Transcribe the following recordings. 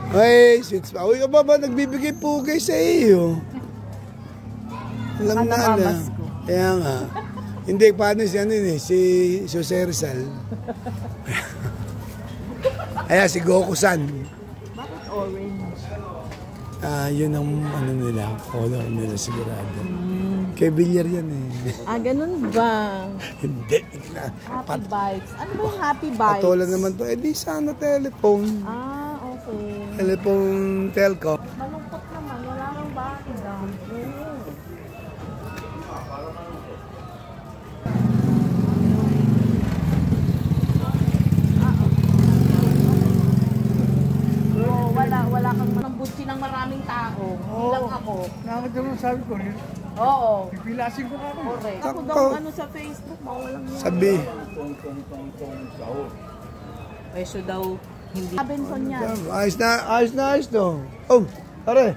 Ay, sweets pa. Uy, ba nagbibigay pugay sa iyo? Alam na na. Kaya nga. Hindi, paano si ano eh, si Jose Rizal. Ayan, si Goku-san. Bakit orange? Yun ang ano nila, color nila sigurado. Kay Villar yan eh. Ganun ba? Hindi. Happy Bites. Ano ba yung Happy Bites? Patola naman to. Di sana telephone. Okay. Telephone telco. Malungkot naman. Wala nang background. Wala kang manambutsi ng maraming tao. Lang ako. Nakakatawa sabi ko rin. Oo. Pipilasin ko ako. Correct. Ako daw sa Facebook, mawalang yun. Sabi. Peso daw, hindi. Robinson yan. Ayos to. Oh, pare.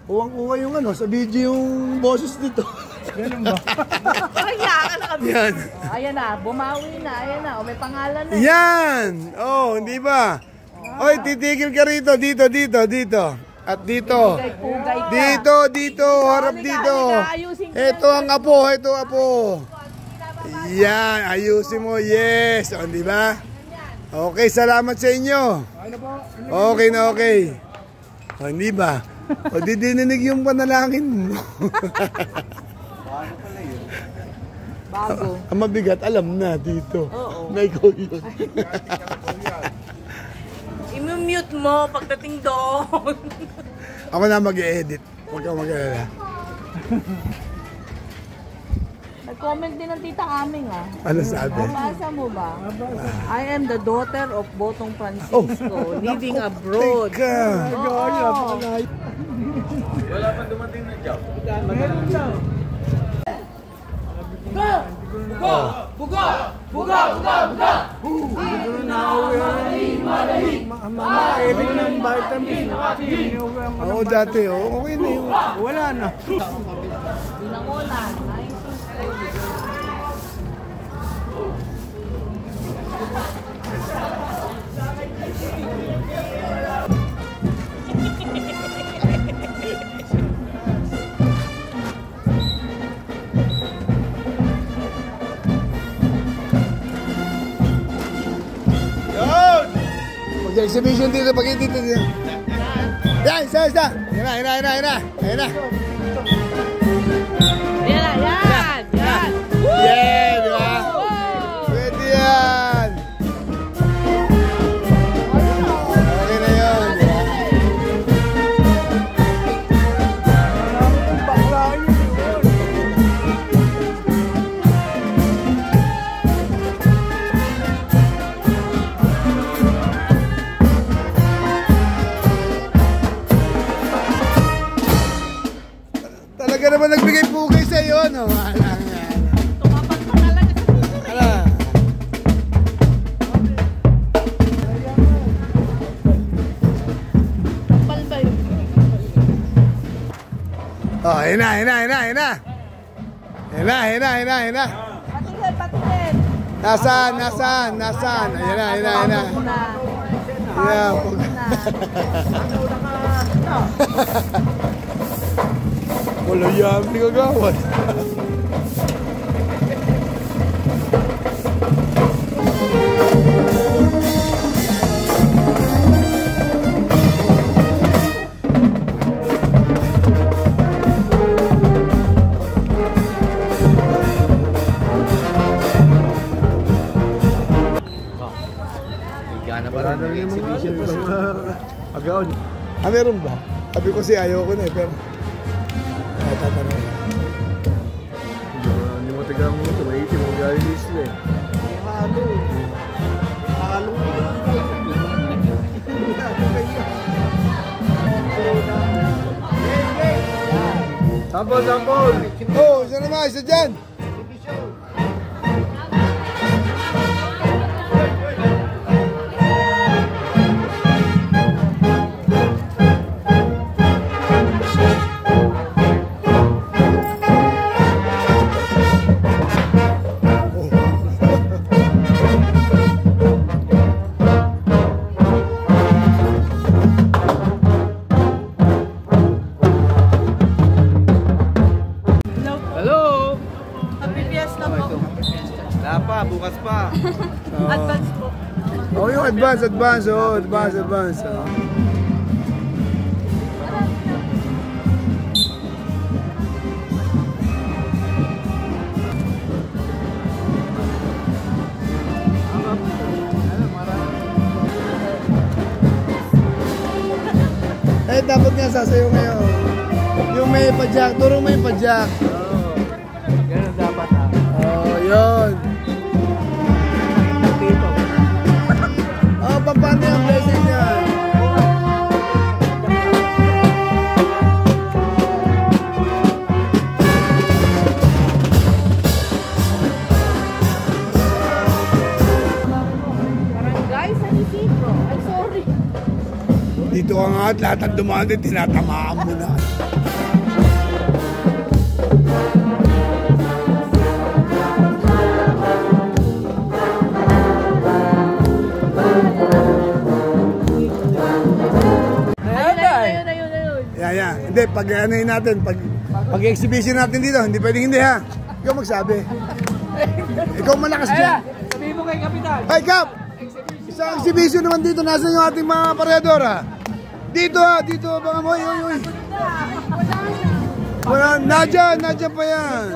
Kuwang-kuha yung ano, sa video yung boses dito. Ganun ba? Kaya ka na kami. Yan. Ayan na, bumawi na. Ayan na, may pangalan na. Yan! Oh, hindi ba? Oy, titigil ka rito. Dito. At dito. Dito. Harap dito. Ito ang apo. Yan, ayusin mo. Yes. O, di ba? Okay, salamat sa inyo. Okay na okay. O, hindi ba? O, di dininig yung panalangin mo. Bago. Ang mabigat, alam na dito. Oo. Na ikaw yun. I-mute mo pagdating doon. Ako na mag-e-edit. Huwag kang mag-alala. Nag-comment din ng tita Aming Ano sabi? Mabasa mo ba? I am the daughter of Botong Francisco, living abroad. Teka. Wala pa dumating na job. Meron daw. Buga! Mama, ibig ng vitamin. Oo, dati. Okay na yun. Wala na. Binangonan. Mag-exhibition dito, dito. Yan, isa. Yan na. Yan. Yeah, di ba? Pwede yan. Okay na yun. Talaga naman nagbigay pugay sa iyo, no? Tumapat pa talaga sa pizza. Ala. Kapal ba yun? Oh, ayun na. Patingin. Nasaan? Ayun na. Yeah. Wala yan, hindi ka gawad. Wala na rin yung mga agaon. Meron ba? Sabi ko si ayaw ko na eh, pero tatanong. Hindi mo tagang mo ito, may itim ang galing isla eh. Halo. Sampol! Oh, isa naman, isa dyan! bukas pa. Advance po. Oh, yung advance. Oh, advance. Oh. Eh, dapat nga sasayo ngayon. Yung may padyak, turo mo yung padyak. Ganun dapat ha. Oh, yun. Oh, pampano yung blessing niya. Barangay San Isidro. Ay, sorry. Dito ka nga at lahat ang dumaan din, tinatamaan mo na. Ayun. Yeah. Hindi, pag anuhin natin, pag exhibition natin dito, hindi pwedeng hindi ha. Ikaw magsabi. Ikaw malakas dyan. Sabihin mo kay Kapitan. Hey, Kap! Isang exhibition naman dito. Nasaan yung ating mga pareador ha? Dito baka mo. Uy. Wala, nadyan pa yan.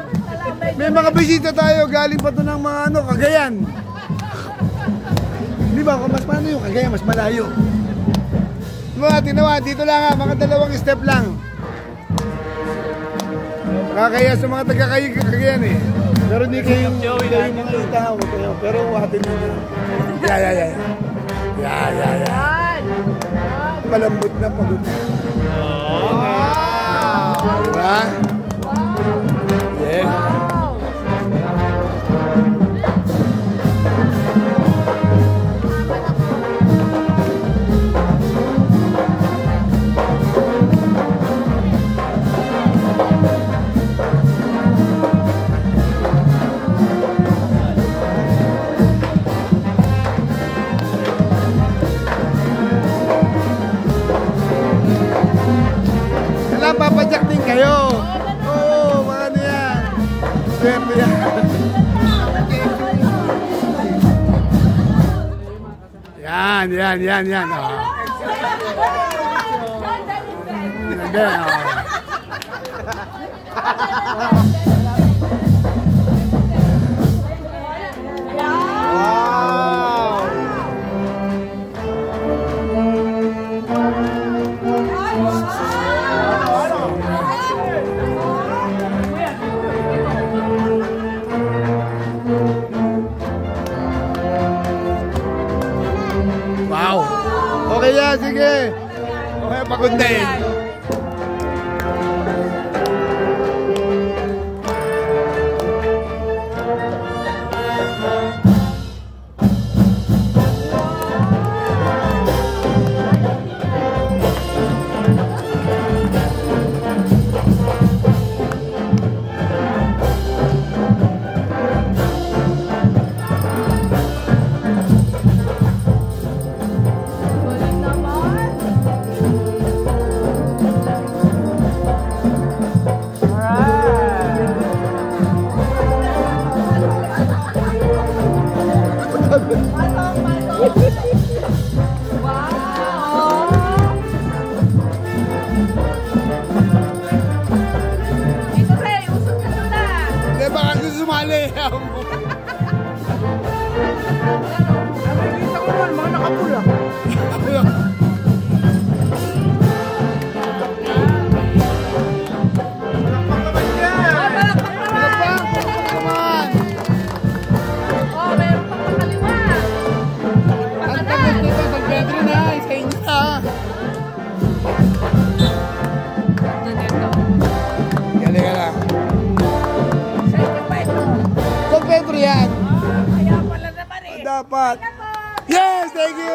May mga bisita tayo, galing pa to ng mga Cagayan. Di ba, kung mas paano yung Cagayan, mas malayo. Tinawa, dito lang ha, mga 2 step lang. Kakaya sa mga taga-Cagayan eh. Pero di kayo mga itao. Pero atin nyo. Yeah. Malambot na pagod. Diba? Yeah. Papadyak din kayo. Oo, mga ano yan. Swerte yan. Yan. Oh. Hindi, oh. Okay yan, sige. Okay, pagod na eh. Dapat. Yes, thank you.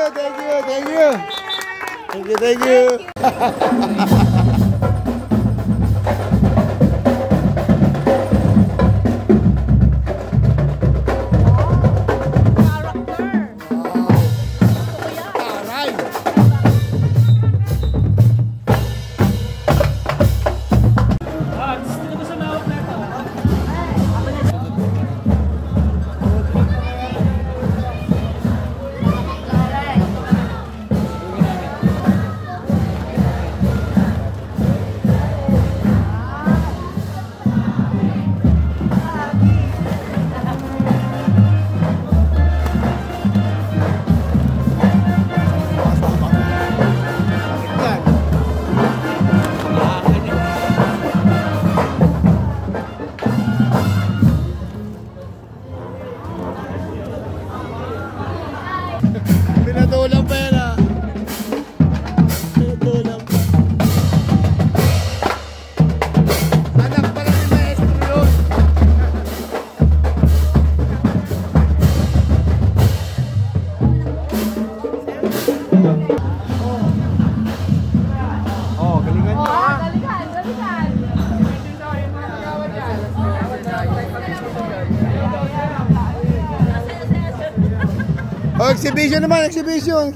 Oh, exhibition naman, exhibition.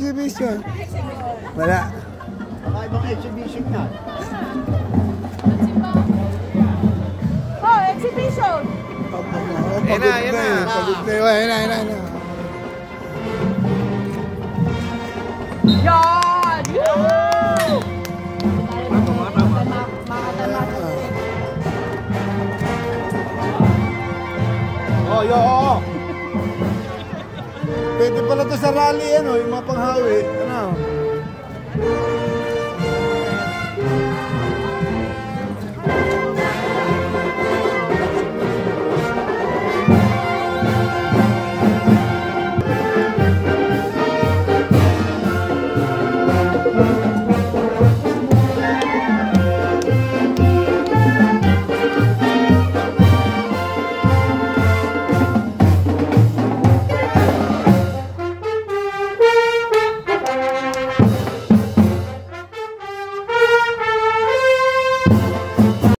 Wala. Baka ibang exhibition na. Oh, exhibition! Yan na. Pagod na yun. Yan na. Yan! Oh, yo. Pwede pala to sa rally, yung mga panghawi. Ano?